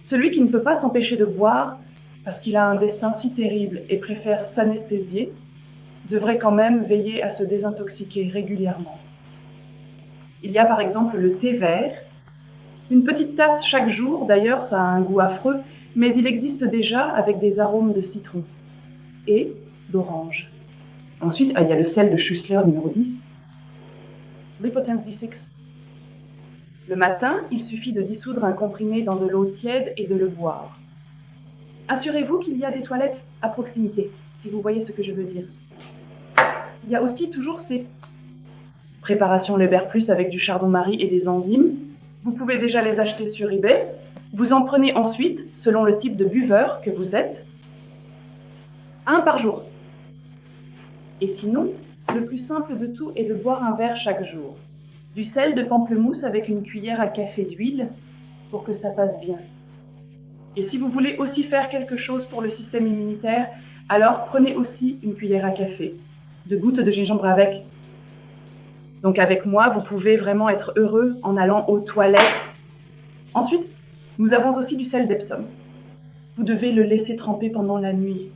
Celui qui ne peut pas s'empêcher de boire, parce qu'il a un destin si terrible et préfère s'anesthésier, devrait quand même veiller à se désintoxiquer régulièrement. Il y a par exemple le thé vert. Une petite tasse chaque jour, d'ailleurs, ça a un goût affreux, mais il existe déjà avec des arômes de citron et d'orange. Ensuite, il y a le sel de Schussler numéro 10, Lipotens D6. Le matin, il suffit de dissoudre un comprimé dans de l'eau tiède et de le boire. Assurez-vous qu'il y a des toilettes à proximité, si vous voyez ce que je veux dire. Il y a aussi toujours ces préparations Leber Plus avec du chardon-marie et des enzymes. Vous pouvez déjà les acheter sur eBay. Vous en prenez ensuite, selon le type de buveur que vous êtes, 1 par jour. Et sinon, le plus simple de tout est de boire un verre chaque jour. Du sel de pamplemousse avec une cuillère à café d'huile pour que ça passe bien. Et si vous voulez aussi faire quelque chose pour le système immunitaire, alors prenez aussi une cuillère à café, de gouttes de gingembre avec. Donc avec moi, vous pouvez vraiment être heureux en allant aux toilettes. Ensuite, nous avons aussi du sel d'Epsom. Vous devez le laisser tremper pendant la nuit.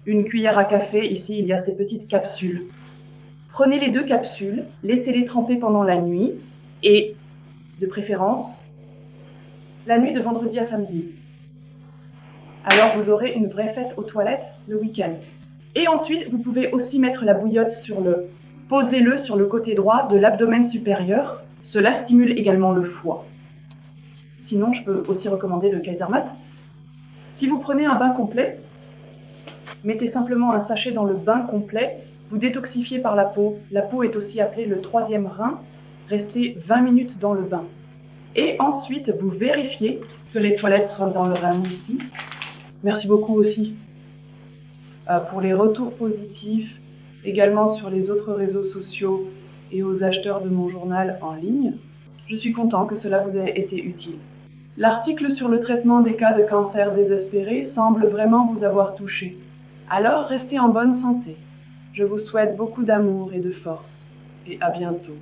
Une cuillère à café, ici il y a ces petites capsules. Prenez les 2 capsules, laissez-les tremper pendant la nuit et, de préférence, la nuit de vendredi à samedi. Alors vous aurez une vraie fête aux toilettes le week-end. Et ensuite, vous pouvez aussi mettre la bouillotte posez-le sur le côté droit de l'abdomen supérieur. Cela stimule également le foie. Sinon, je peux aussi recommander le Kaisermat. Si vous prenez un bain complet, mettez simplement un sachet dans le bain complet. Vous détoxifiez par la peau. La peau est aussi appelée le 3e rein. Restez 20 minutes dans le bain. Et ensuite, vous vérifiez que les toilettes sont dans le rein ici. Merci beaucoup aussi pour les retours positifs, également sur les autres réseaux sociaux et aux acheteurs de mon journal en ligne. Je suis content que cela vous ait été utile. L'article sur le traitement des cas de cancer désespérés semble vraiment vous avoir touché. Alors restez en bonne santé. Je vous souhaite beaucoup d'amour et de force. Et à bientôt.